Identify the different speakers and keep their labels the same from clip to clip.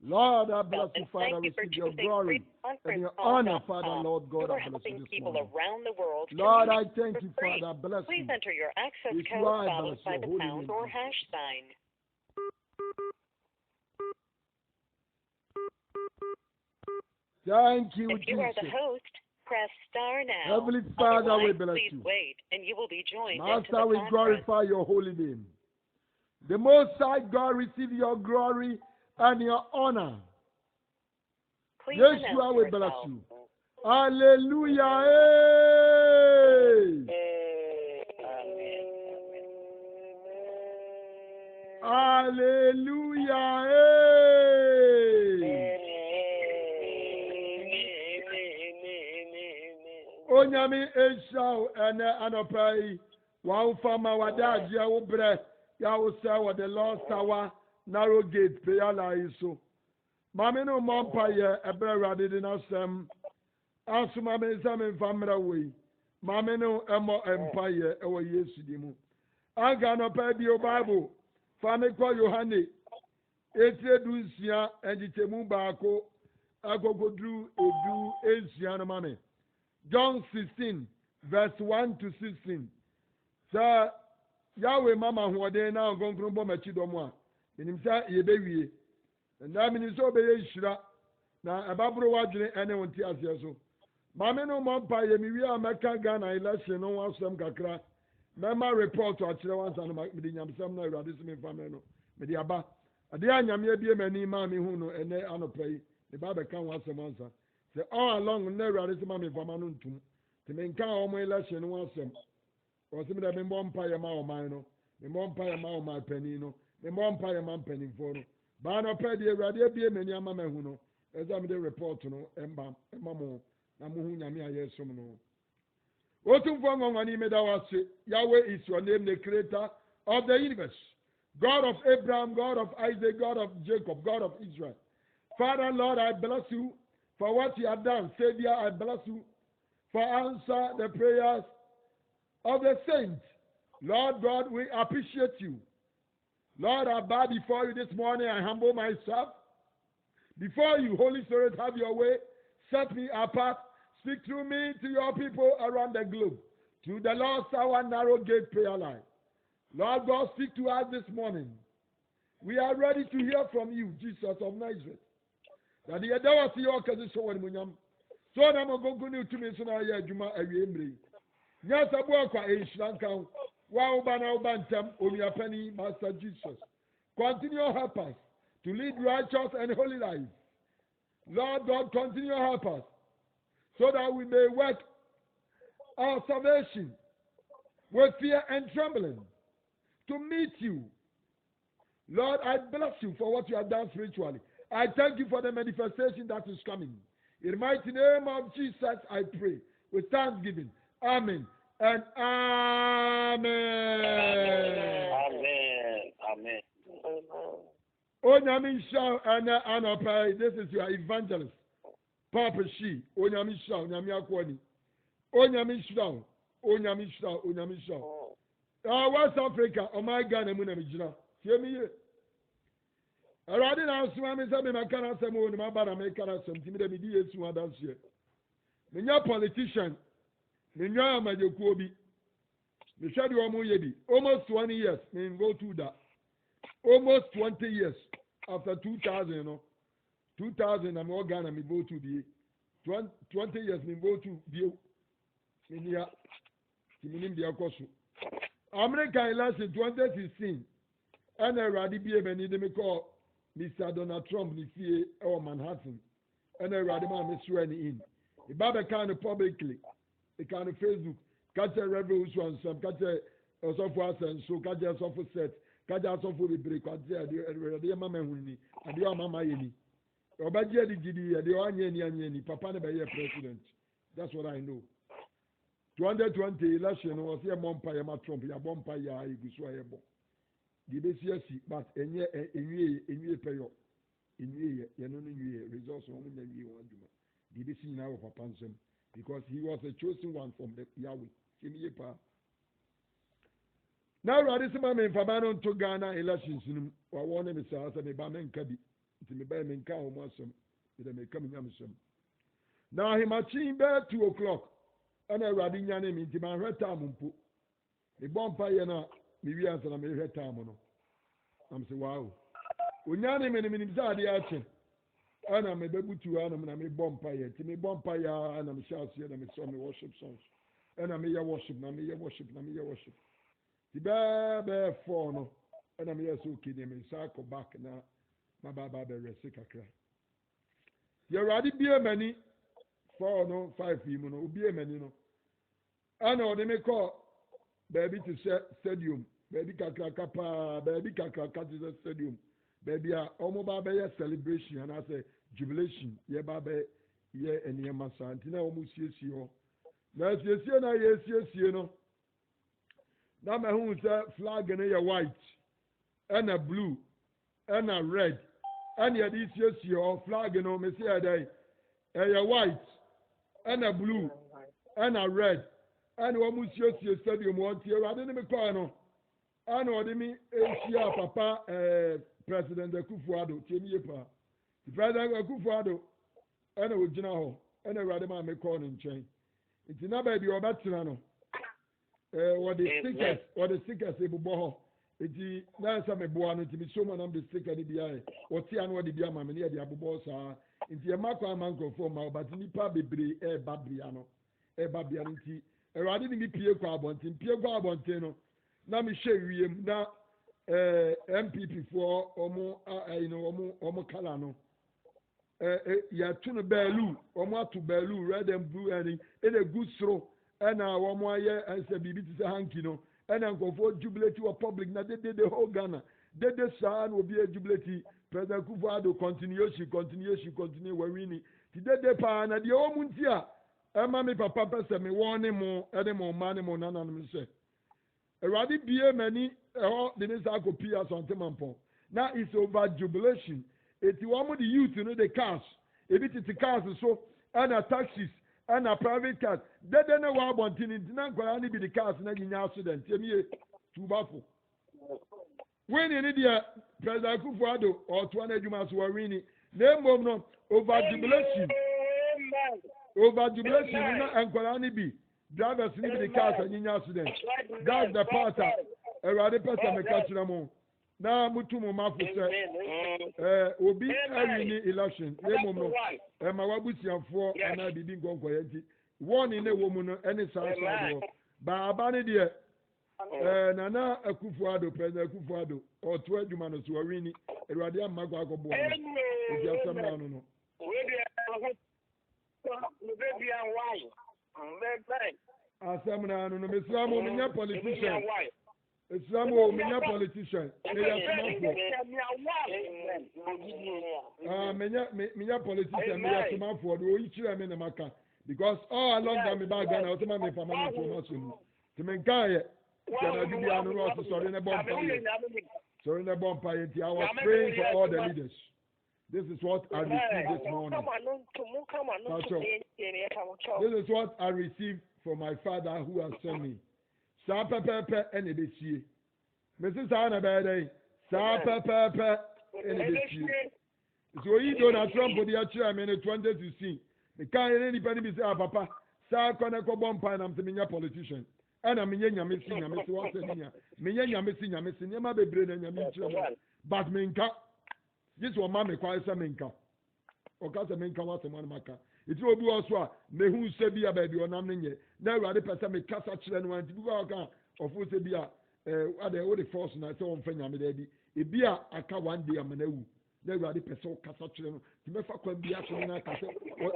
Speaker 1: Lord, I bless you,
Speaker 2: And
Speaker 1: Father.
Speaker 2: thank you for
Speaker 1: Receive your
Speaker 2: choosing
Speaker 1: glory and
Speaker 2: freeconference
Speaker 1: your
Speaker 2: call
Speaker 1: honor,
Speaker 2: dot
Speaker 1: Father,
Speaker 2: com.
Speaker 1: Lord
Speaker 2: You
Speaker 1: God.
Speaker 2: are
Speaker 1: I bless you
Speaker 2: helping
Speaker 1: this
Speaker 2: people
Speaker 1: morning.
Speaker 2: around the world
Speaker 1: Lord, I
Speaker 2: communicate
Speaker 1: thank
Speaker 2: for
Speaker 1: you,
Speaker 2: free.
Speaker 1: Father. I bless
Speaker 2: Please
Speaker 1: you.
Speaker 2: enter your access
Speaker 1: It's
Speaker 2: code
Speaker 1: why I
Speaker 2: followed
Speaker 1: bless
Speaker 2: by
Speaker 1: your
Speaker 2: the
Speaker 1: holy
Speaker 2: pound
Speaker 1: name,
Speaker 2: or
Speaker 1: Jesus.
Speaker 2: hash sign.
Speaker 1: Thank you,
Speaker 2: If you are the
Speaker 1: Jesus.
Speaker 2: host, press star now.
Speaker 1: Heavenly Father, we
Speaker 2: Otherwise,
Speaker 1: bless
Speaker 2: please
Speaker 1: you.
Speaker 2: wait, and you will be joined into
Speaker 1: Master,
Speaker 2: the
Speaker 1: we
Speaker 2: conference.
Speaker 1: glorify your holy name. The Most High God receive your glory and your honor.
Speaker 2: Please
Speaker 1: Yeshua,
Speaker 2: announce
Speaker 1: we bless
Speaker 2: yourself.
Speaker 1: you. Hallelujah. Hey. Hallelujah. Hey. Onyami Esau ene anopai wa ufama wadaji ya ubre ya usa the Lord Tower narrow gate peyala iso. Mami no mompa ye ebre rade di na sem. Asu mami sami famra wei. Mami no emo empa ye ewo Yesu di mu. Aga anopai bi o Bible. Fami kwa Yohane. Etie du nsia enjitemu baako agogodru edu ensia no mami. John 16, verse 1 to 16. Sir, Yahweh mama huade na ngonkron bo machi domo a. Minim sa yebewie. Na minim so be yeshira na ababro wadwene ene wonti ase so. Mame no mompa ye mi wi ameka Ghana election no wasem kakra. Mema report a kire wansa no me di nyamsam na awurade se me famre no. Me di aba. Ade anyame abie mani ma me hu no ene anopai. Me ba be kan wasem ansa. Say all along na awurade se ma me fama no ntum. Te me nka o mo election no wasem. O se me da me mompa ye ma o man no. Me mompa ye ma o man pani no. Me mompa ye ma pani fo no. Ba no pa di awurade abie mani ama me hu no. Eza me de report no emba mo na mo hu nyame aye som no. Otumfo ngongoni meda wase. Yahweh is your name, the creator of the universe. God of Abraham, God of Isaac, God of Jacob, God of Israel. Father, Lord, I bless you for what you have done. Savior, I bless you for answer the prayers of the saints. Lord God, we appreciate you. Lord, I bow before you this morning. I humble myself before you. Holy Spirit, have your way. Set me apart. Speak through me to your people around the globe. To the Lord's our narrow gate prayer line. Lord God, speak to us this morning. We are ready to hear from you, Jesus of Nazareth. That the other was your cousin so when munyam. So na mo gongo ni utumi so na ya adwuma awie mre. Nya sabo akwa ehyirankan. Wa oba na oba ntam onuapani Master Jesus. Continue to help us to lead righteous and holy life. Lord God, continue to help us so that we may work our salvation with fear and trembling to meet you. Lord, I bless you for what you have done spiritually. I thank you for the manifestation that is coming. In the mighty name of Jesus, I pray with thanksgiving. Amen and amen.
Speaker 3: Amen. Amen.
Speaker 1: Onyamisha ana anopai. This is your evangelist. Papa Shi. Onyamisha. Onyamiakwani. Onyamisha. Onyamisha. Onyamisha. West Africa. Oh my God. I'm going to hear me. Already now, so I'm saying, I can't say more. My bad. I can't say something. Me di yesu adansi. Me nya politician. Me nya amajokuobi. Me shadi wa mo yebi. Almost 20 years. Me go through that. Almost 20 years after 2000, you know. 2000, I'm all Ghana, me go to the 20 years, me go to the India, the Akosu. American election 2016, and a radical man, they call Mr. Donald Trump, the or Manhattan, and a radical man, Mr. in. The Baba kind of publicly, the kind of Facebook, catch a revolution, some catch a software and so catch a software set. Kaja so for the break ade mama huni ade o mama yeni obaje di gidi ade o anye papa ne be president. That's what I know. 2020 election was here mompa ya Trump ya bompa ya igusu ayebo di be siasi but enwie peyo enwie ye no nwie results on na nwie won aduma di be si na wo papa nsem because he was a chosen one from the Yahweh chimiye pa. Now, Radisima mean Fabano to Ghana elections in Wawana Missa, and Baman Kabi. nti me bɛyɛ me nka wɔn asɛm ɛdɛ me ka me nyam sɛm na ahemakyin bɛyɛ 2 o'clock ɛna awurade nyane me nti manhwɛ time mpo mebɔ mpa yɛ no a mewie ansa na mehwɛ time no nam sɛ wow onyane me no menim sɛ adeɛ akye ɛna mebɛbutu anam na mebɔ mpa yɛ nti mebɔ mpa yɛ a na mehyɛ aseɛ na mesɔ me worship songs ɛna meyɛ worship na meyɛ worship na meyɛ worship nti bɛɛ 4 no ɛna meyɛ sɛ okay deɛ me nsa akɔ back na mabaaba bɛrɛse kakra deɛ awurade bie m'ani 4 no 5 yi mu no obie m'ani no ɛna ɔde me kɔɔ baabi te sɛ stadium baabi kakraka paa baabi kakraka te sɛ stadium baabi a ɔmo ba bɛyɛ celebration anaasɛ jubilation yɛba bɛyɛ nneɛma saa nti na ɔmo siesie hɔ na asiesie na yɛsiesie no na mahu sɛ flag no yɛ white ɛna blue ɛna red ɛna yɛde siesie hɔ flag no mesi ɛdɛ ɛyɛ white ɛna blue ɛna red ɛna wɔn siesie stadium wɔn tie awurade ne mi kɔɔ no ɛna ɔde mi ehyia papa president Akufo-Addo tie mi yie paa president Akufo-Addo ɛna ogyina hɔ ɛna awurade maa mi kɔɔ ne nkyɛn nti na baabi ɔbɛtena no wɔde stickers ebobɔ hɔ nti na sɛ meboa no nti mi so mu anam de sticker ne bi ayɛ wɔte ano wɔde bi ama mi ne yɛde abobɔ saa nti ɛma kɔ ama nkurɔfoɔ ma ɔbate nipa bebree ɛɛba bea no nti awurade ne mi pie kɔ abɔnten no na mi hyɛ wiem na MPP foɔ ɔmo kala no yɛato no bɛɛlu ɔmo ato bɛɛlu red and blue ɛna egu soro ɛna wɔn ayɛ ɛsɛ biribi te sɛ hanky no ɛna nkurɔfoɔ jubilate wɔ public na dede the whole Ghana dede saa na obi jubilate president Akufo-Addo continue wawini ti dede paa na deɛ wɔn mu nti a ɛma mi papa pɛ sɛ mi wɔn ne mo ɛne mo mma ne mo nananom sɛ awurade bie m'ani ɛhɔ de ne saa akɔ pii asɔntemampɔn na it's over jubilation eti wɔn mo de youth no de cars ebi tete cars so ɛna taxis ɛna private cars dede ne wɔ abɔnten nti na nkwadaa ne bi de cars na nyinya accident emie tubafo winnie ne deɛ president Akufo-Addo ɔtoa n'adwuma so wɔ winnie na emom no over jubilation na nkwadaa ne bi drivers ne bi de cars nyinya accident that's the part a awurade pɛ sɛ meka kyerɛ mo na mutu mo mafo sɛ obi ɛwi ne election emom no ɛma wabusiafoɔ anaa bibi nkɔnkɔyɛ nti wɔne ne wɔ mu no ɛne saa saa baaba ne deɛ nana Akufo-Addo president Akufo-Addo ɔto adwuma no so ɔwi ni awurade amma kɔ akɔboa no ɔdi asɛm na no no asɛm na no no mesra mo menya politician Islam o menya politician menya politician meya somafoɔ de oyi kyerɛ me na maka because all along that me back Ghana ɔsɛ ma me fama no to ma so mu te me nkaayɛ kana bi bia no ɔsɛ sɔre ne bɔ mpa yɛ nti I was praying for all the leaders. This is what I received this morning. This is what I received from my father who has sent me. Saa pɛpɛɛpɛ ɛna ebesie. Mesi saa na bɛyɛ dɛ saa pɛpɛɛpɛ ɛna ebesie. Nti oyi Donald Trump de akyerɛ mi ne 2016. Mekaa yɛ ne nipa ne bi sɛ papa saa kɔ ne kɔ bɔ mpa nam sɛ menya politician. Ɛna menyɛ nyame si wɔsɛ ne nya. Menyɛ nyame si nneɛma bebree na nyame kyerɛ mo. But menka. This one ma me kwa sɛ menka. Ɔka sɛ menka wasɛm ano maka. Iti obi wɔ so a mehu sɛ bi a baabi ɔnam ne nyɛ na awurade pɛ sɛ mekasa kyerɛ no nti bi wɔ ɔka ɔfo sɛ bi a ade wode force na sɛ wɔmfa nyame da bi ebi a aka one day ama no awu na awurade pɛ sɛ wokasa kyerɛ no nti mɛfa kwan bi aso no no aka sɛ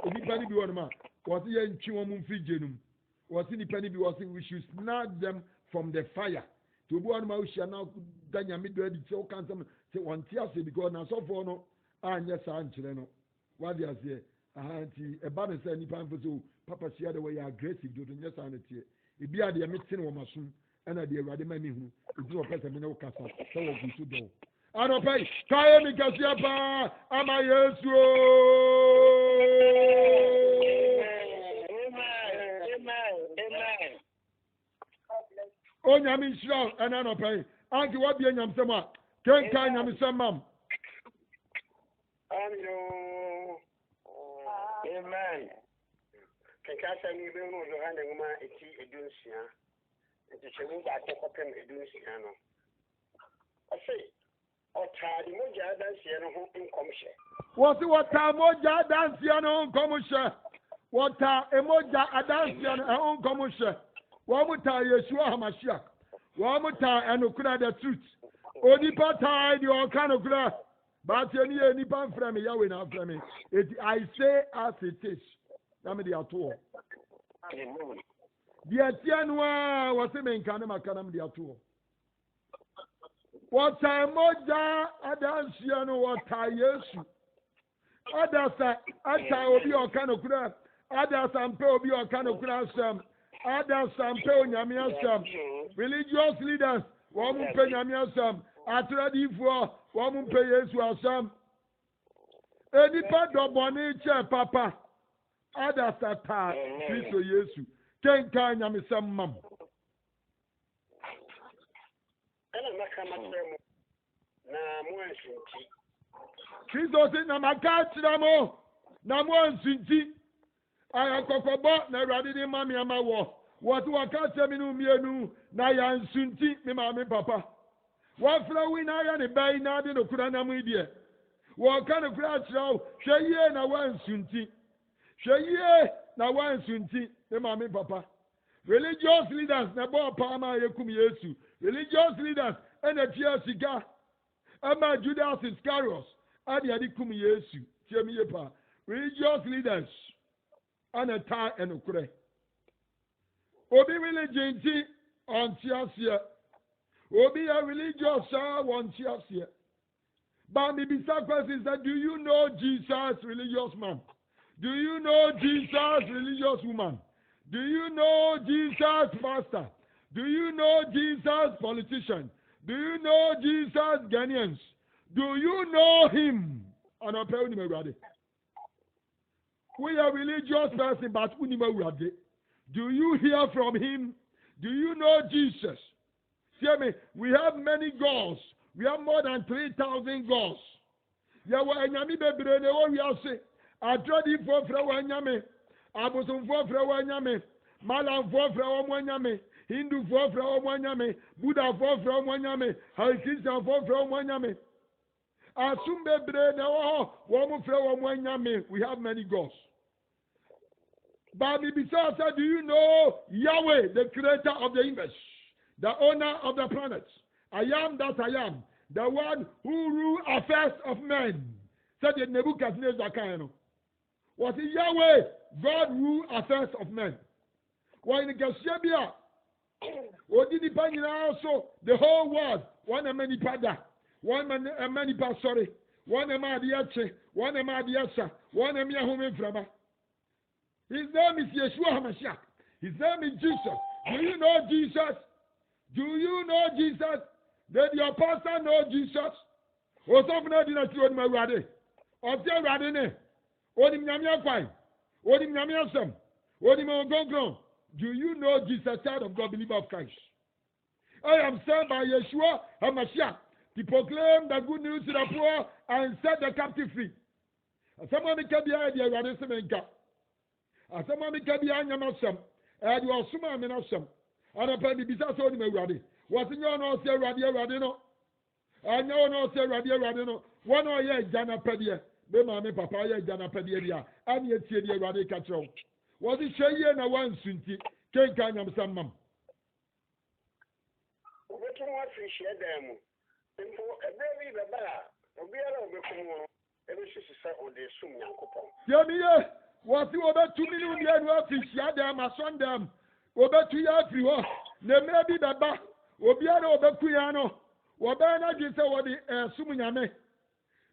Speaker 1: nnipa no bi wɔ no ma wɔse yɛntwe wɔn mu mfiri gye no mu wɔse nnipa no bi wɔse we should snatch them from the fire nti obi wɔ no ma wohyia na da nyame do adi sɛ woka nsɛm sɛ wɔnte ase because nasɔfoɔ no anyɛ saa nkyerɛ no wade aseɛ nti ɛba ne sɛ nipa mfo so papa hyia de wɔyɛ aggressive dodo nyɛ saa ne teɛ ebi a deɛ mete ne wɔ masom ɛna deɛ awurade ma me hunu ebi wɔpɛ sɛ me ne wo kasa sɛ wɔgu so dɔw anɔpɛ yi kaeɛ me kɛseɛ paa ama yesu onyame nhyira wo ɛna anɔpɛ yi anke woabie nyamsɛm a kenka nyamesɛm mam
Speaker 3: Amen. Kekasa ni be no zo hande ngoma eti edunsia. Eti chemu ba kokopem edunsia no. Ase otari moja dansia no ho nkomhye.
Speaker 1: Wasi wata moja dansia no nkomhye. Wata emoja adansia no ho nkomhye. Wa muta Yeshua Hamashiach. Wa muta enokura the truth. Onipa tai di okanokura. But any pan from me, Yahweh now from me. I say as it is. Now me the atoll. The Atianwa was a main canama canam the atoll. What time moja adansiano what yesu. Others obi okano kura. Others ampe obi okano kura sam. Others ampe onyamia sam. Religious leaders wamu pe nyamia sam. Atradi for wamu pe yesu asam. Enipa doboni che papa. Others ata Kristo yesu. Kenka nyame sam mam. Kristo si na maka chira mo na mo nsinti aya kokobo na awurade ni mami ama wo what waka chemi no mienu na ya nsinti me ma me papa wa fra wi na ya ne bai na de no kura na mu die wo ka no kura chira o hweye na wa nsinti hweye na wa nsinti me ma me papa religious leaders na bo pa ma yekum yesu religious leaders and a tia siga ama Judas Iscariot adi kum yesu tiemi yepa religious leaders and a tie and ukre obi religion ti on tiasia obi a religious on tiasia but me bisa question that do you know Jesus religious man? Do you know Jesus religious woman? Do you know Jesus pastor? Do you know Jesus politician? Do you know Jesus Ghanaians? Do you know him? And I'm telling you, brother. We are religious person, but we do you hear from him? Do you know Jesus? Hear me. We have many gods. We have more than 3,000 gods. Yawa enyami bebre ne wo wiase. Atradi fo fra wa nyame. Abosum fo fra wa nyame. Malam fo fra wa nyame. Hindu fo fra wa nyame. Buddha fo fra wa nyame. Christian fo fra wa nyame. Asum bebre ne wo mo fra wa nyame. We have many gods. But besides that, do you know Yahweh, the creator of the universe, the owner of the planets? I am that I am, the one who rule affairs of men. Said the Nebuchadnezzar Kaino. Was it Yahweh, God rule affairs of men? Why in the Gashabia? Or did he also the whole world? One a many pada, one a many pasori, one a madiache, one a madiasa, one a miahume frama. His name is Yeshua HaMashiach. His name is Jesus. Do you know Jesus? Do you know Jesus? Did your pastor know Jesus? Or something I did not see on my rade. Or tell Radine. Or the Nyamia Kwai. Or the Nyamia Sam. Or the Mongongron. Do you know Jesus, child of God, believer of Christ? I am sent by Yeshua HaMashiach to proclaim the good news to the poor and set the captive free. Someone can be idea Radine Semenka. Someone can be Anyamasam. And you are Suma Menasam. And a penny besides only my radi. What's in your nose, Radia Radino? I know no, say Radia Radino. One or ye, Jana Pedia. The mammy papaya, Jana Pedia. And yet, Sedia Radi Catro. Was it Shay and a one Sunti? Can't kind of some mum.
Speaker 3: What do you appreciate them? And for a baby, the bar, a beer of the Kumo, every sister or the Sum Yankopon.
Speaker 1: Tell me, was you over 2 million years fish, Yadam, a son them, over 2 years, you are. There may be the back, Obiano over Kuyano, Wabana just over the Sumunyame.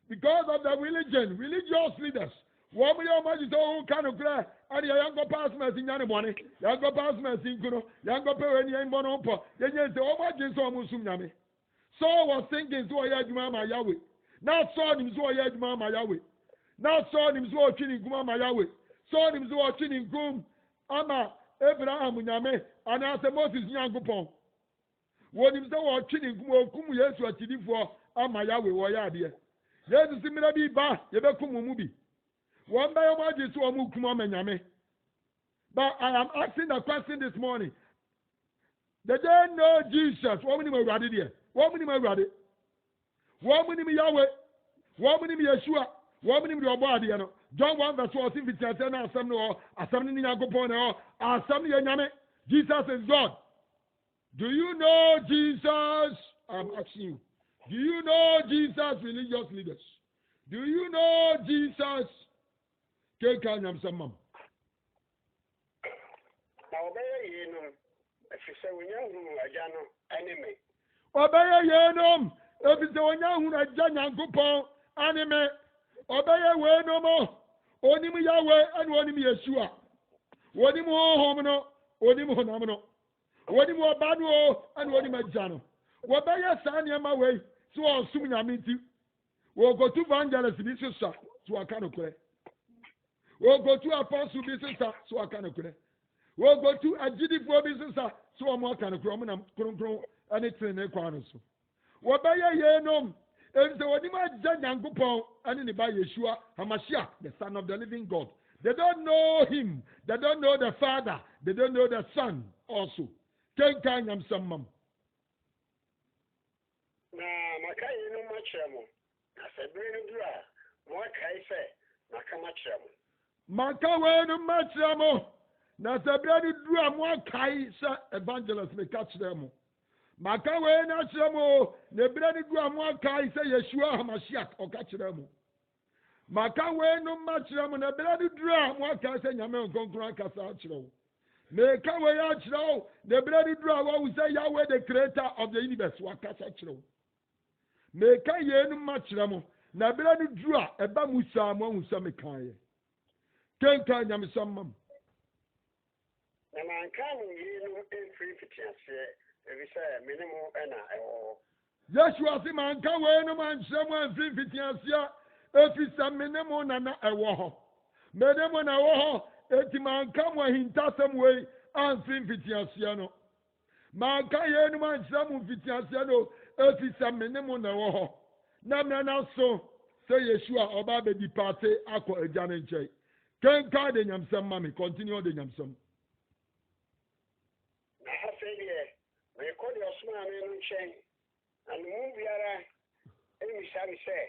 Speaker 1: Because of the religion, religious leaders, one million much is all kind of glare, and the younger passments in Yanamone, younger passments in Kuno, younger parent in Bonopo, then yes, the Omaji saw Musumyame. Saul was thinking, so I had Mama Yahweh. Now saw him, so I had Mama Yahweh. Now saw him, so watching Gumama Yahweh. Saw him, so watching Gum, Ama, Abraham, Yame, and after Moses Yankupon. When him so watching Gum, Yesu at for Ama Yahweh, or Yadia. Yes, similar be ba, Yebekumubi. One by one is to Mukumamenyame. But I am asking the question this morning. They don't know Jesus. What many more ready there? What many more ready? What many Yahweh? What many Yeshua? What many your body? John 1 verse 14, 15, assembly or assembly or assembly. Jesus is God. Do you know Jesus? I'm asking you. Do you know Jesus, religious leaders? Do you know Jesus? Kekanyam Samam. Obey Yenom. If it's the one who has done Yankupon, anime. Obey way no more. Onim Yahweh and Onim Yeshua. Onim Homono, Onim Honamino. Onim Banu and Onim Jano. Obey Sanya my way, so I'll soon meet we'll go to Vangelis, this is so I can't clear. We'll go to Apostle business, so I can't clear. We'll go to a GD4 business, so I'm not going to grow and it's in a corner. What by a year no? And so what you might judge and go pound and in by Yeshua, Hamashiach, the Son of the Living God. They don't know him, they don't know the Father, they don't know the Son also. Take time and some mum.
Speaker 3: Nah, my guy, you know much. I said, bring it dry. What can I say?
Speaker 1: Makawe no machamo. Na sabrani dua mo kai sa evangelist me catch them. Makawe na chamo, ne brani dua mo kai sa Yeshua HaMashiach o catch them. Makawe no machamo na brani dua mo kai sa nyame nkonkron kasa chiro. Me kawe ya chiro, ne brani dua wo say Yahweh the creator of the universe wa kasa chiro. Me kaye no machamo. Na brani dua eba musa mo musa me kaye. Kenka nyame samam.
Speaker 3: Na mankan yinu free fitiase ebi say minimum na ewo.
Speaker 1: Yeshua si mankan we no man shemu free fitiase efi sa minimum na ewo ho. Minimum na ewo ho eti mankan wa hintasem we an free fitiase no. Mankan ye no man shemu fitiase no efi sa minimum na ewo ho. Na me na so say Yeshua oba be departe akọ ejane nche. Kenka de nyamsam mami continue de nyamsam.
Speaker 3: Na ha say there we call your small man nchen and mu biara emi shari say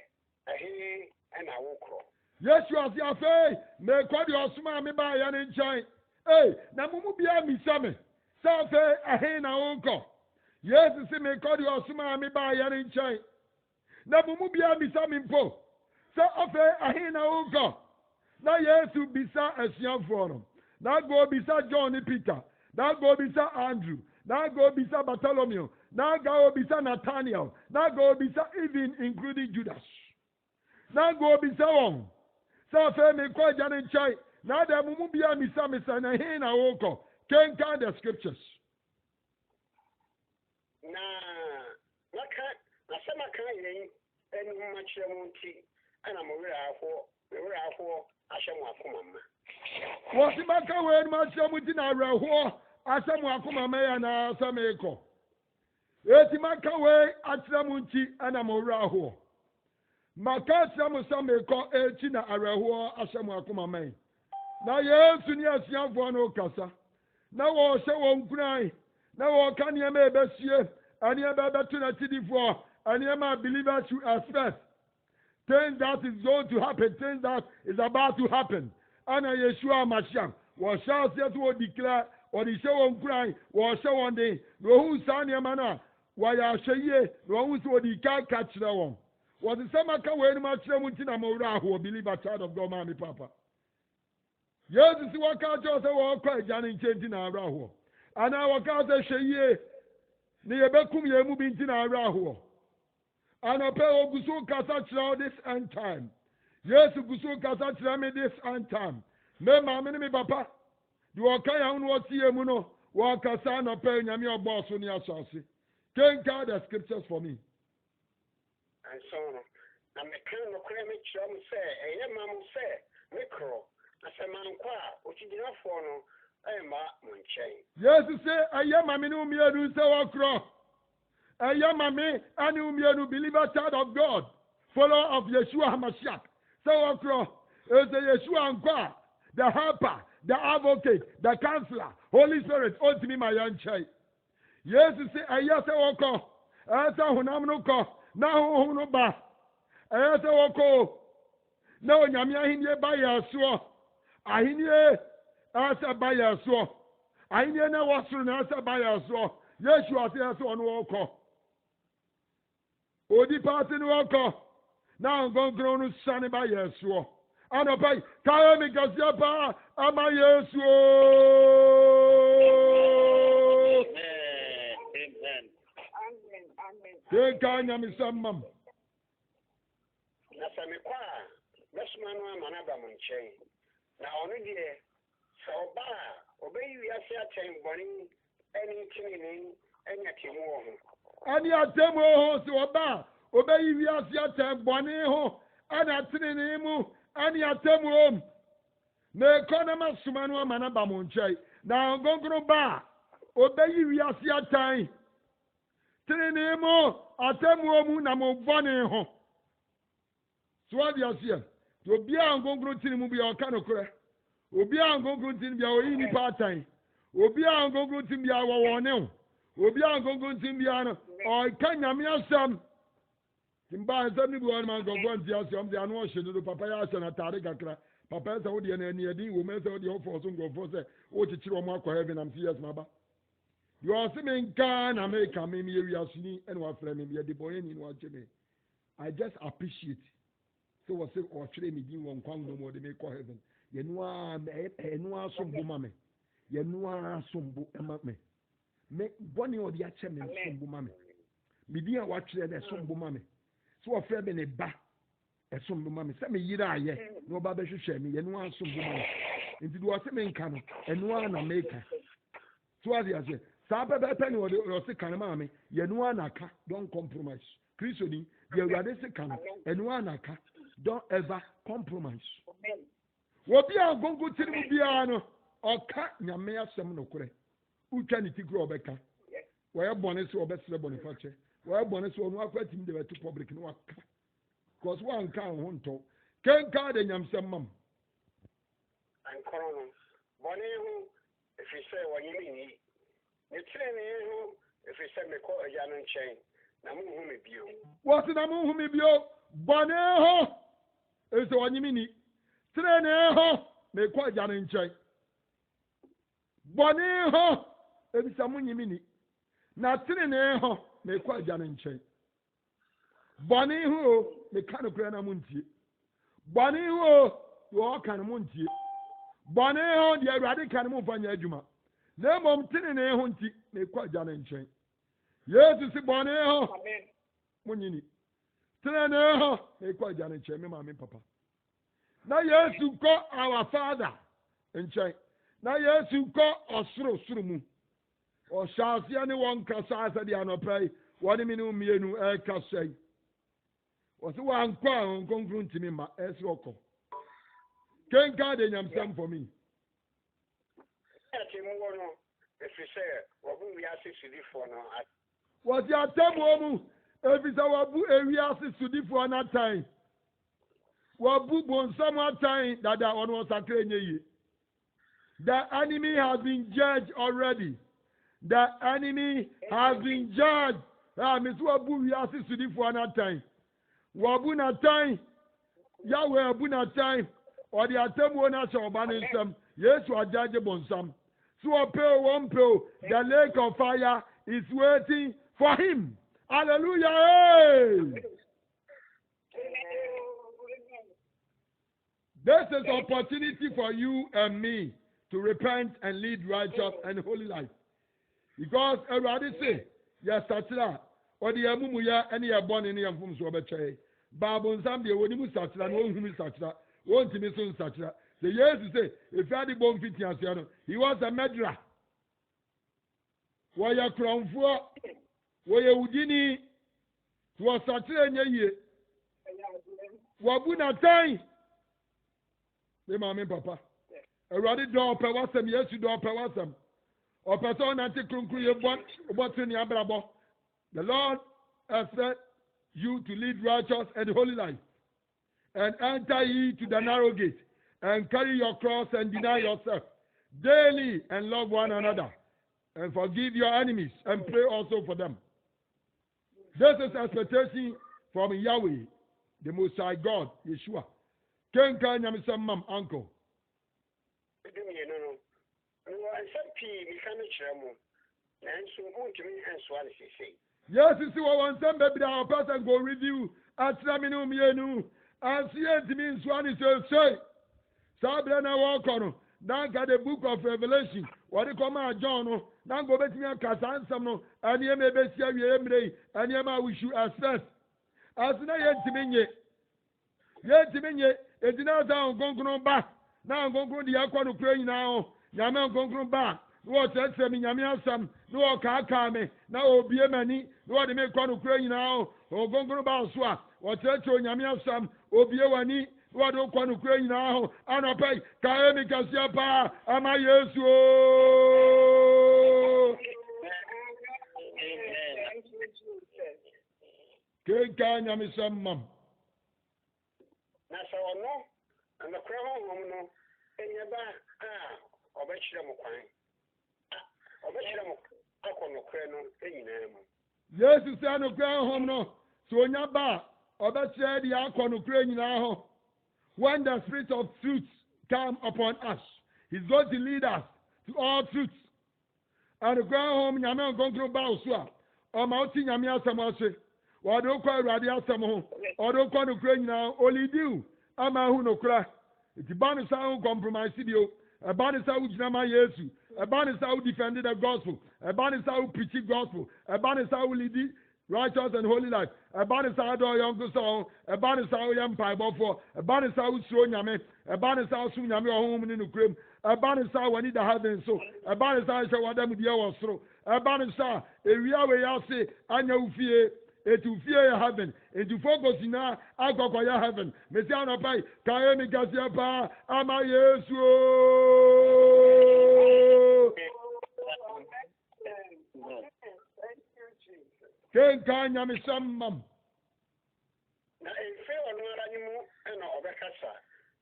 Speaker 3: ahi and awokro.
Speaker 1: Yeshua si afi me call your small me ba ya nchen. Hey, na mu bia mi same. Sa afi ahi na awokro. Yes si me call your small me ba ya nchen. Na mu bia mi same mpo. Sa afi ahi na awokro. Na Yesu bisa asiafo no. Na go bisa John and Peter. Na go bisa Andrew. Na go bisa Bartholomew. Na go bisa Nathaniel. Na go bisa even including Judas. Na go bisa on. Sa fe me kwa jane chai. Na da mumu bia misa na he na woko. Kenka the scriptures.
Speaker 3: Na sama kan yen enu machire munti ana mo wera afo ashamu akoma.
Speaker 1: Wasi baka we ma ashamu ti na reho ashamu akoma me ya na asameko. Eti maka we ashamu nti ana mo reho. Maka ashamu sameko eti na reho ashamu akoma me. Na Yesu ni asiafo no kasa. Na wo hye wo nkuran. Na wo ka ne me ebesie. Ani ebebetu na tidifo. Ani ma believers to expect. Things that is going to happen, things that is about to happen. And Yeshua Mashiach, what shall say to declare, or the show on crying, or show on day, no who son your manner, why I say ye, no who's what he can't catch that one. Was the summer come when much Mutina Mora who believe a child of God, Mammy Papa. Yes, it's what can't just walk quite Johnny changing our raho. And our can't say ye, near Becum ye moving in our raho. And I pay Gusu Kasachra this end time. Yes, Gusu Kasachra me this end time. Me mammy me papa. You are Kayan what see a muno, walk a son of paying a mere boss on your saucy. Thank God the scriptures for me.
Speaker 3: And so on. And the kind of cremate chum say, a young man say, Micro, as a man qua, which is enough for no, I am my chain.
Speaker 1: Yes, you say, I am a minimum year do so across. I am a me, and you believe a child of God. follower of Yeshua HaMashiach. So, is the Yeshua Nkwa, the helper, the advocate, the counselor, Holy Spirit, ultimately my young child. Yes, you say, yes, I walk off. As I no call, now no ba. As I walk off. No, Yamia Hindia by your swore. I hear as a by your swore. I hear no what's through as a by your swore. Yes, you are there, so on walk off. Odi party no walk off. Now I'm going to grow no sunny by your swore. And I pay, tell me, because your power, am I your swore? Amen. Kanya mi samam.
Speaker 3: Na sami kwa besma no manaba mo nchen. Na ono die so ba obeyi wiase achen boni eni tinini eni atemu ho.
Speaker 1: Ani atemu ho so ba obeyi wiase achen boni ho ana tinini mu ani atemu ho. Na economy suma no manaba mo nchen. Na gongoro ba obeyi wiase achen Tinimo, Atemuomu, Namo Bonnie ho. Swadi Asia, to be on Gongro Tinimu be our canocre. Obi on Gongro Timbia or any part time. Obi on Gongro Timbia or no. Obi on Gongro Timbiano or Kanyamia Sam. Timba and Sunday one man go on the Asiam, the unwashed to Papayas and Atarika. Papa's audience and Yadi, who made the offer of go for the Ochichiro heaven and Fias Maba. You are saying, can I make a meme area and what frame me the boy in what Jimmy? I just appreciate. So was it or train me doing one quang no more to make heaven. You know, some bumame. You know, some bumame. Make Bonnie or the Acham and some bumame. Me dear watch there, some bumame. So a friend in a ba, a some bumame. Send me yida, yeah. No baby should share me. You know, some bumame. Into the water main cannon and one a maker. So as I say, Sababa penny or the Kanamami, Yanuanaka, don't compromise. Christoni, the Radesican, and Wanaka, don't ever compromise. What be our Gongo Tilibiano or Cat Yamea Seminokre? Who can it grow better? Where bonnets or best Boniface? Where bonnets or not letting the to public no because one can't want to. Can't card and yam some mum.
Speaker 3: And Corona, Bonnie, if you say what you mean. If you send me call a young chain, Namu me bio.
Speaker 1: What's the Namu me bio? Boneho is the one you mean. Treneho may quite young chain. Boneho is someone you mean. Now Treneho may quite young chain. Boneho may kind of grana munti. Boneho you all kind of munti. Boneho the radical move on your juma. Na mom tini na ehu nti na ekwa jana nchen Yesu si bone ho amen munyini tini na ehu na ekwa jana nchen me mama papa na Yesu ko our father nchen na Yesu ko osoro soro mu o shaase ani won kasa asa di anopai woni minu mienu e kasai o si wan kwa on konkru ntimi ma esi oko kenka de nyamsam for me.
Speaker 3: If you say, what we are 60 for now,
Speaker 1: was your table, if it's our boo, we are 60 for another time. What book on some time that one was a train. The enemy has been judged already. The enemy has been judged. Miss Wabu, we are 60 for another time. Wabuna time, Yahweh Abuna time, or the attempt one as your banning some. Yes, you are judgeable some. So a pill, one pill, the lake of fire is waiting for him. Hallelujah. Hey. This is opportunity for you and me to repent and lead righteous and holy life. Because everybody say, yes, Satira, or the Amumuya, any born in the Amfum Sobeche. Babu Zambia, when you Satira, no human Satira, won't miss on Satira. The years to say, if you had the bone fitting as he was a murderer. Why you crown for? Why you Udini? Was Satira in your year? Wabuna time. The mammy papa. A ruddy door per wasam, yes, you door per wasam. Or person anti concrete bot in the abrabo. The Lord has said, you to lead righteous and holy life. And enter ye to the narrow gate, and carry your cross and deny yourself daily, and love one another, and forgive your enemies, and pray also for them. This is expectation from Yahweh, the Most High God, Yeshua. Kenka nyamisam mam uncle. Yes, you see what some baby our person go review at Saminu Mienu. And see it means one is say. Sabrina walk on. Then got the book of Revelation. What they come out John. Then go back to me and Kasan some. And ye may be here, and ye may wish you access. As na yet Timinye, it's now down Gongon back. Now Gongon the Aquan Ukraine now. Yaman Gongon back. What that's a Yamiasam, no Kakame, now be a many, no they make one Ukraine now, or Gongon Baswa, what that's a Yamiasam, Obiawani, what do one Ukraine now, and I pay Kaemi Kasiapa, Amayesu. Kenka Yamisam Mum.
Speaker 3: Nasa ono and the crown woman in your back. Ah,
Speaker 1: yes, you say no crown home no. So in your back, or that said the Aquan Ukraine now. When the Spirit of truth come upon us, He's going to lead us to all truth. And the crown home Yaman Gonkro Bauswa, or Mountain Yamia Samase. Or don't call Radia Samo, or don't call Ukraine now, only do. Amahu no cry. It's a bonus sound compromise video, a bonus out Nama Yesu, a bonus out defended the gospel, a bonus out preaching gospel, a bonus out leading righteous and holy life, a bonus out young song, a bonus out young Bible for, a bonus out Sunyame, a bonus out Sunyame or home in Ukraine, a bonus out when it having so, a bonus out what them with your throw, a bonus out, a real way I say, I know fear. Et to fear heaven, and to focus in our heaven. Messiah Pai, Kaemi Gasiapa, Amayesu. Kenkanya Missamam.
Speaker 3: Now, in fair or no animal and Obekasa,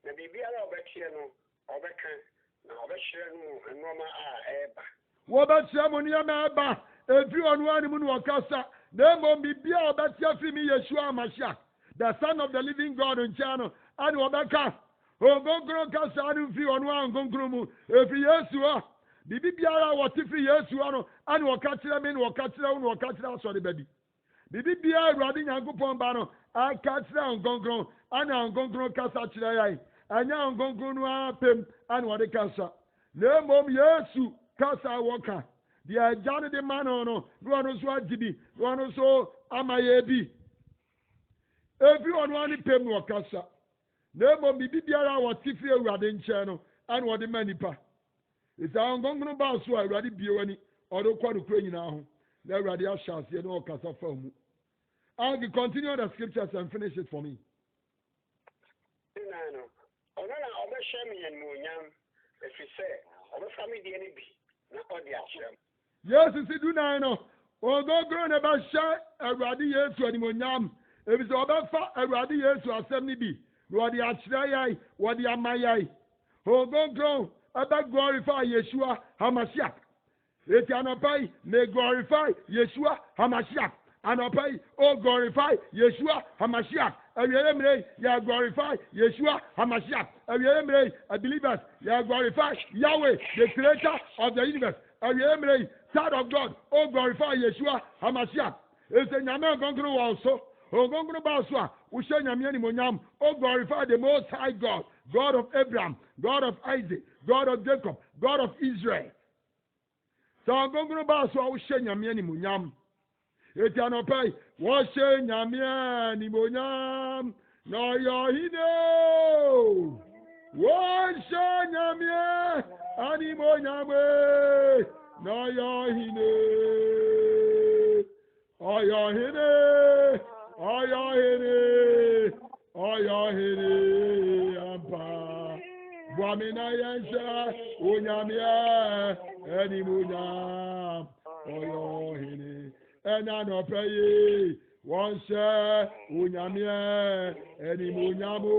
Speaker 3: the Bibiala Obekiano, Obekan, now Obeshanu, and Roma are Eba.
Speaker 1: What about Samonia Maba? If you are one animal Wakasa. Then will be Bia Batiafimi Yeshua Mashiach, the Son of the Living God in China, and Wabaka, who Gongro Kasanu Fi on one Gongrumu, if Yeshua, the Bibiara, what if Yeshua, and Wakatram in Wakatra, sorry, baby. The Bibia riding and Gupon Bano, I catch down Gongro, and on Gongro Kasachai, and now Gongro Pim, and what the Kasa. No mom Yesu, Kasa Waka. The Johnny the man no one also Jibi, one also Amayebi. Everyone want to pay more casa. Never be Biara or Tiffy Radin channel and what the manipa. It's our Gongo Bass who I ready Bioni or don't quite Ukraine now. There are the shall see no casa from. I'll continue the scriptures and finish it for me.
Speaker 3: No, Obeshami and Munyam, if you say, Obefami the NB, not all the Ashram.
Speaker 1: Yes, it's a do now. Although grown about shy, a radi years to Animoniam, if it's about a radi years to assembly be, what the Achayai, what the Amayai. Although grown about glorify Yeshua Hamashiach. It can pay, may glorify Yeshua Hamashiach. And pay, oh glorify Yeshua Hamashiach. Ya glorify Yeshua Hamashiach. Believers, ya glorify Yahweh, the creator of the universe. Child of God, oh glorify Yeshua Hamashiach. It's a Yaman Gongro also. Oh Gongro Baswa, we shall Yamiani Monyam, oh glorify the Most High God, God of Abraham, God of Isaac, God of Jacob, God of Israel. So Gongro Baswa, we shall Yamiani Monyam. It's an pay, wash Yamiani Monyam, no Yohino. Wash Yamia, Animonyame. No Yohine, oh Yohine, oh Yohine, oh Yohine, Ampa. Wamina Yansha, Unyamia, Animunyam, oh Yohine, and I no pay, wọ́n ṣẹ́ ònyàmíẹ́ ẹni mo nyàmó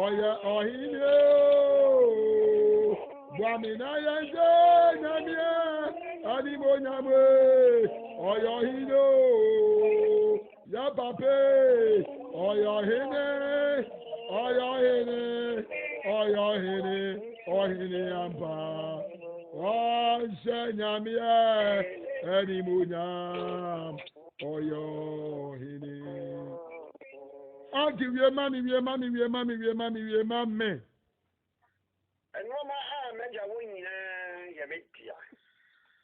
Speaker 1: ọ̀yẹ́ ọ̀hìnlẹ̀ bùhámínà yẹn ṣẹ́ nyàmíẹ́ ẹni mo nyàmó ọ̀yẹ́ ọ̀hìnlẹ̀ yẹ pàpẹ́ ọ̀yẹ́ ọ̀hìnlẹ̀ ọ̀yẹ́ ọ̀hìnlẹ̀ ọ̀yẹ́ ọ̀hìnlẹ̀ ọ̀hìnlẹ̀ yàmbá wọ́n ṣẹ́ nyàmíẹ́ ẹni mo nyàm. Oyo hini. Aki wie mami.
Speaker 3: Enoma a meja wonyina ya metia.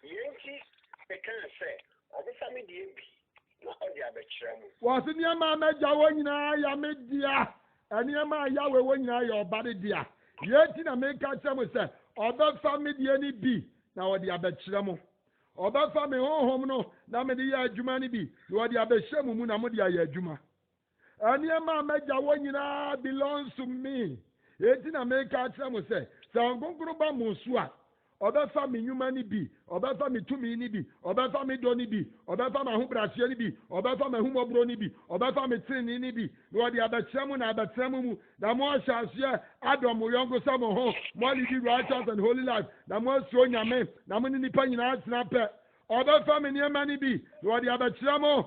Speaker 3: Yenti bekan se, obisa me die bi na odi abekire mu.
Speaker 1: Wasi niama meja wonyina ya media. Eniama yawe wonyina ya obade dia. Yenti na meka chemu se, obefa me die ni bi na odi abekire mu. Obefa me honhom no na me de ya adwuma ni bi na odi abehye mu na mo de ya adwuma. Eniama meja wonyina belongs to me. Yenti na meka chemu se, sangonkuru ba musu a obefa me nyuma ni bi, obefa me tumi ni bi, obefa me do ni bi, obefa me ahobrahye ni bi, obefa me humobro ni bi, obefa me tini ni bi, na odi abekyemu na abekyemu mu, na mo ahye adom yongo samo ho, mo live righteous and holy life, na mo so nyame, na mo ni nipa nyina atena pe, obefa me niema ni bi, na odi abekyemu,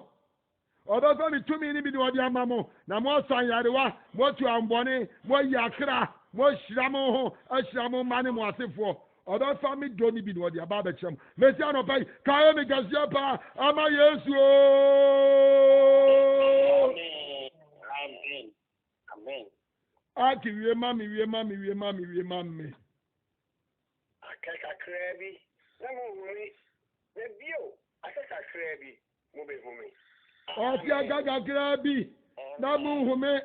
Speaker 1: obefa me tumi ni bi, na odi amamo, na mo san yarewa, mo tu ambone, mo yakra, mo hyiramo ho, ahyiramo mane mo asefo. Oda family doni bi no dia ba bechem mesia no pai kae me gasia pa ama Yesu
Speaker 3: Amen.
Speaker 1: Aki wie mami
Speaker 3: Akaka krebi na mo humi na bio akaka krebi mo be humi
Speaker 1: Ofi akaka krebi na mo humi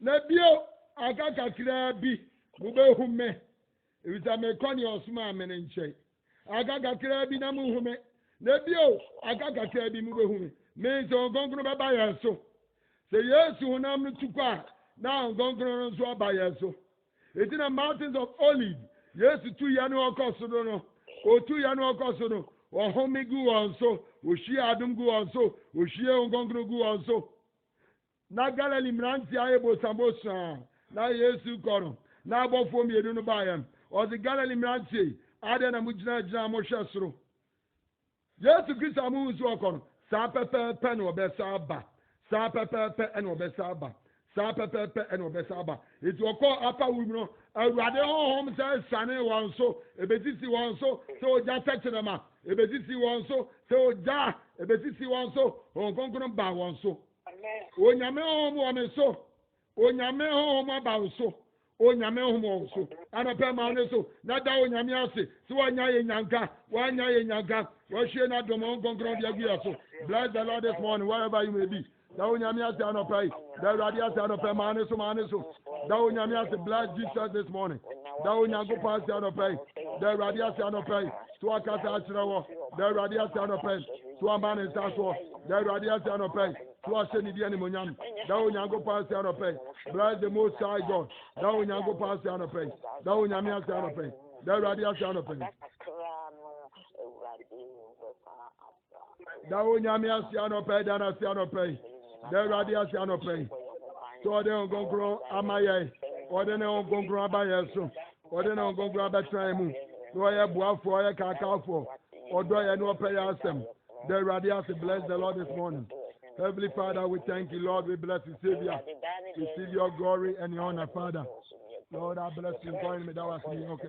Speaker 1: na bio akaka krebi mo be humi Evita me koni osuma amene nche. Agaga krebi na muhume. Nebio agaga krebi mu behume. Me so gongono baba yeso. Se Yesu honam no tukwa na gongono nso aba yeso. Eti na mountains of olive. Yesu tu ya no okoso no. O tu ya no okoso no. O home gu onso. O hie adum gu onso. O hie gongono gu onso. Na Galilee mranti ayebo sambosa. Na Yesu koro. Na abofo mienu no bayam. Ozi Galilee mranti ade na mujina mo hwesoro Yesu Kristo amu nso okono sa pepepe na obesa aba sa pepepe na obesa aba sa pepepe na obesa aba eti okọ apa wumno awurade honhom se sane wonso ebetisi wonso se oja techinema ebetisi wonso se oja ebetisi wonso onkonkono ba wonso onyame honhom wonso onyame honhom aba wonso Onyame homo so anapa ma ne so na da onyame ase so wanya ye nyanka wa hwe na domo gongon dia gua so bless the Lord this morning wherever you may be da onyame ase anapa da radio ase anapa ma ne so da onyame ase bless Jesus this morning da onyango pa ase anapa da radio ase anapa to akata achira wo da radio ase anapa to amane saso da radio ase anapa to ase ni dia ni monyam da onyango pa ase anapa bless the most high God da onyango pa ase anapa da onyame ase anapa da radio ase anapa da onyame ase anapa da na ase anapa da radio ase anapa to de ongonkro amaye ode ne ongonkro abaye so ode ne ongonkro abatran mu no ye buafo ye kakafo odo ye no pay asem the radio ase bless the Lord this morning. Heavenly Father, we thank you, Lord. We bless you, Savior. Receive your glory and your honor, Father. Lord, I bless you. Going me, that was me, okay.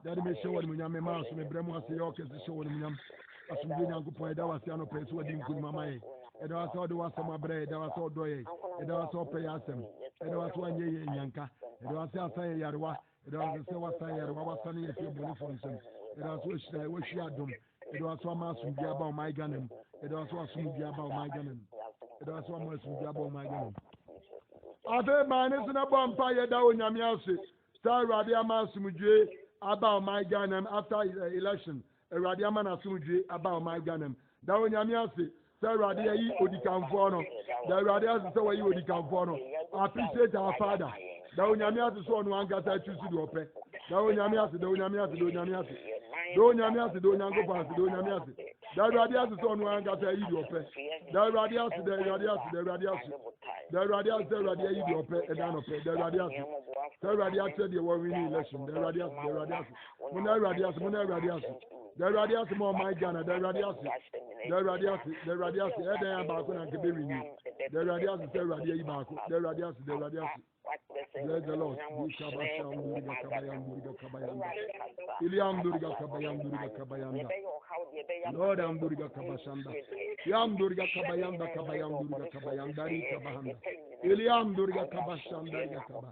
Speaker 1: Daddy, me show me, my mouse, me bremo, say, okay, show me, as we didn't go for that was the other place where didn't come, my. And I saw the was my bread, that was all doy, and I was all pay us, and I was 1 year in Yanka, and I was saying, Yarwa, and I was saying, was sunny if you believe for instance, and I was wish you had done. It was one mass from the about my gun, it was one smooth about my gun. It was one more smooth about my gun. Other man is in a bonfire down Yamiasi. Star Radiaman Sumuje about my gun after election. A Radiaman Sumuje about my gun. Down Yamiasi. Star Radia Odicanfono. The Radias is the way you Odicanfono. I appreciate our father. Down Yamiasi so one got I choose to do open. Down Yamiasi, don't Yamiasi. Don't Yamiasi, don't Yango Pass, don't Yamiasi. da radias so no anga say yi di ope da radias da radias da radias da radias da radias yi di ope e da no pe da radias da radias de wo win election da radias mo na radias da radias mo my Ghana da radias e da ba ko na ke be win da radias da radias yi ba ko da radias Bless the Lord. Iliam Durga Kabayanda. Lord Amdurga Kabashanda. Yam Durga Kabayanda Kabahanda. Iliam Durga Kabashanda Yakaba.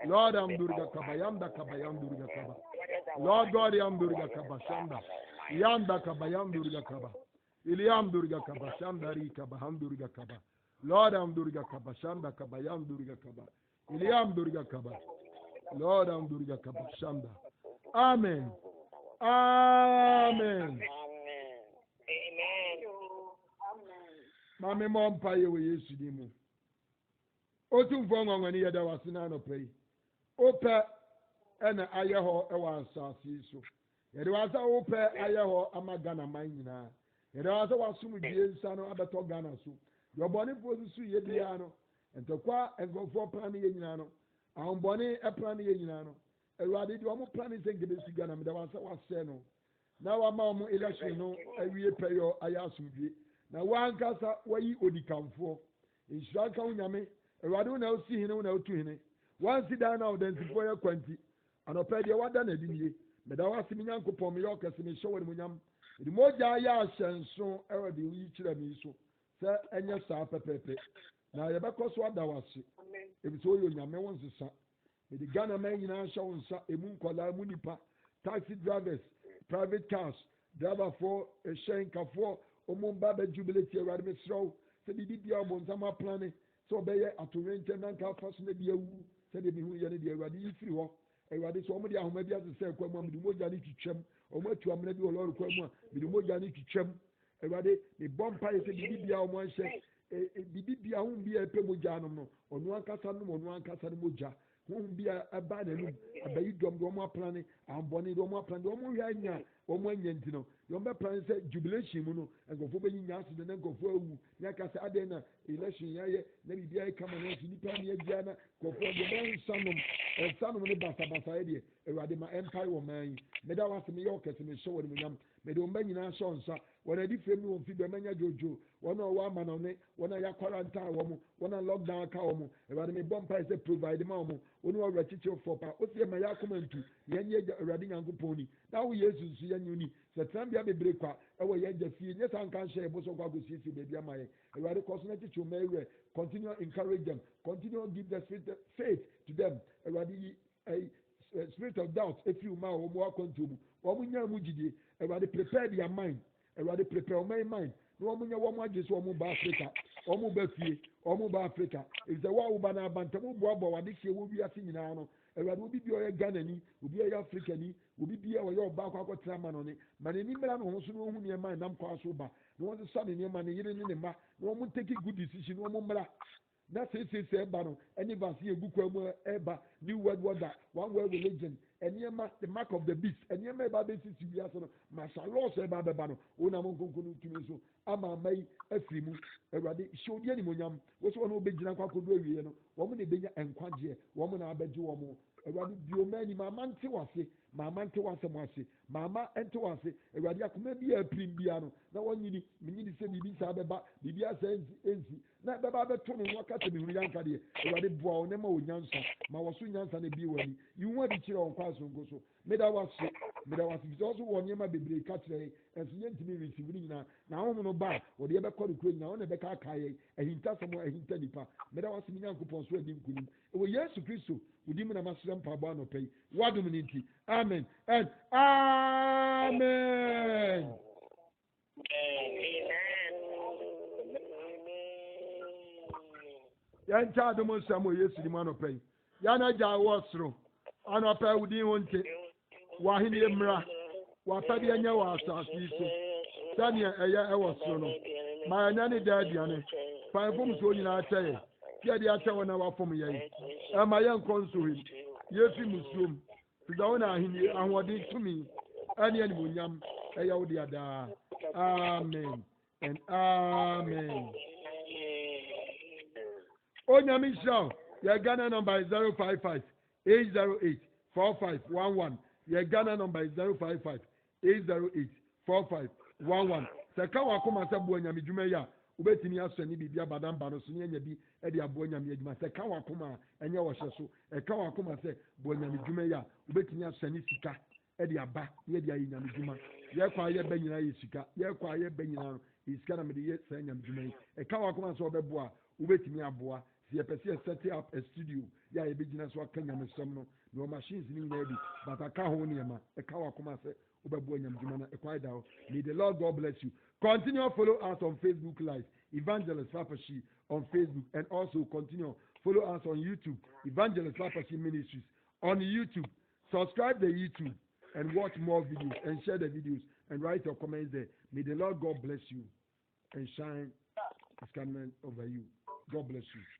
Speaker 1: Lord Amdurga Kabayanda Durga Kaba. Lord God Amdurga Kabashanda. Yanda Kabayam Durga Kaba. Iliam Durga Kabashanda Rikaba Durga Kaba. Lord Amdurga Kabashanda Kabayam Durga Kaba. Iliam Durga Kaba. Lord Amdurga Kaba Shanda. Amen. Amen. Mami mompa ye we Yesu di mu. Otu mfongo ngani yeda wasina no pay. Ope ena ayeho e wa asase so. Yede wasa ope ayeho amagana man nyina. Yede wasa wasum die nsa no abeto Ghana so. Yoboni pozu ye bia no. Entokwa engofo plan ye nyina no. Ahonboni e plan ye nyina no. Ewade di omo plan se ngebe si Ghana me da wasa wase no. Na wa ma omo election no awie peyo ayasumdie. Na wankasa wayi odikamfo. Insha ka unyame ewade na osi hene na otu hene. Wan si dan na odentifo ya kwanti. Anope de wada na dimie. Me da wase mi nyankopon me yokese me hyewe mu nyam. Di moja ya ahyenso ewade yi kire mi so. Se enye sa pepepe. Na yebekoso adawase. Ebiso yo nyame wonsesa. Me di Ghana man nyina hye wonsa emu nkola mu nipa. Taxi drivers, private cars, driver for a shenka for omumba be jubilate awurade me srow se bibi bia obonsama plane so obeye atorente nanka faso na bia wu se de bi hu ye ne de awurade yi firi ho awurade so omo de ahoma bia se se kwam am de moja ne twitwam omo atu amna bi olor kwam a bi de moja ne twitwam awurade me bompa ye se bibi bia omo hye bibi bia hu bia epe moja no no onu ankasa no moja hu bia aba na lu abayi dom do omo plane amboni do omo plane do omo hwa anya omo anya ntino yombe plan say jubilation mu no engofo be nyinya aso na engofo awu na ka say ade na election yaye na bibia e kama na nipa na agya na gofo de ben sanom ne basa ye de ewade ma empire wo man me da wase me yokese me show ne nyam me de omba nyina show nsa wona di fem no fi be manya jojo wona o wa ma no ne wona ya quarantine wo mu wona lockdown ka wo mu ewade me bomb price provide ma wo mu wona o rechiche for pa o se ma ya komantu yenye ewade nyankopon ni na wo yesu nsu yenye ni se trambia bebre kwa ewo ye je fie nye san kan share bo so kwa go sisi be bia maye ewade koso na chichu mewe continue encourage them continue give the faith to them ewade spirit of doubt if you ma o mo akonto mu wo mo nya mu gidie ewade prepare their mind ewade prepare my mind no wo mo nya wo mo age so wo mo ba Africa wo mo ba fie wo mo ba Africa is the wa wo ba na bantam bo abo wade fie wo bi ase nyina no ewade obi bi o ye Ghana ni obi ye Africa ni obi bi o ye oba kwa kwatra ma no ni ma ni mera no ho so no hu ne man nam kwa so ba no wo sa ne ma ne yire ne ma no mo take good decision no mo mera na say eba no any verse ye gukwa mu eba new world order one world religion eniema the mark of the beast eniema eba be sisi bia so no mashallah so eba beba no ona mo nkonkonu tumi so ama mai afiri mu ewade shodi ani monyam wo so no obegina kwa kodo awie no wo mo ne benya enkwaje wo mo na abeje wo mo ewade biomani mama nte wase mama ente wase ewade akoma bi aprim bia no na wonyini menyini se bibi sa beba bibi asa enzi na beba beto no wakati mi hunu yanka de ewade boa o nema onyansa ma woso nyansa na bi wani yiwu adi kire on kwaso ngoso meda wase bizo wo nyema bebre ka kire enso ntimi receive ni nyina na homo no ba wo de be kɔre kuro nyina wo na be ka akaye ehinta samo ehinta nipa meda wase mi nyankopɔn so adi nkunim ewo Yesu Kristo udi mu na masrem pa bo anopai wadum ni nti amen and amen. Yan cha do mo samo Yesu di mano pay yana ja wosro ana pa udi wonte wa hini emra wa tabi anya wa asasi so tania eya e wosro no ma anya ni dadiane fa fom so nyina ataye ya di atawo na wa fom ye e ma yan konsohi yefi musuom tidawo na hini ahode tumi ani ani munyam eya wo dia da Amen. And amen. Onyami Show. Your Ghana number is 055 808 4511. Your Ghana number is 055 808 4511. Seka wakoma se bo Onyami dwuma ya. Ubetimi asani bibia badam bano so nya bi e de abo Onyami adwuma. Seka wakoma enye wo hye so. Eka wakoma se bo Onyami dwuma ya. Ubetimi asani sika e de aba ye de ayi Onyami dwuma. Ye kwa ye banyina ye sika. Ye kwa ye banyina isika na me de ye se Onyami dwuma yi. Eka wakoma se obeboa ubetimi aboa. The person set up a studio. Yeah, a business work can you some no machines in ready, but I can't hold him. A cow come and say, may the Lord God bless you. Continue to follow us on Facebook Live, Evangelist Papashi on Facebook, and also continue follow us on YouTube, Evangelist Papashi Ministries on YouTube. Subscribe to YouTube and watch more videos and share the videos and write your comments there. May the Lord God bless you and shine His countenance over you. God bless you.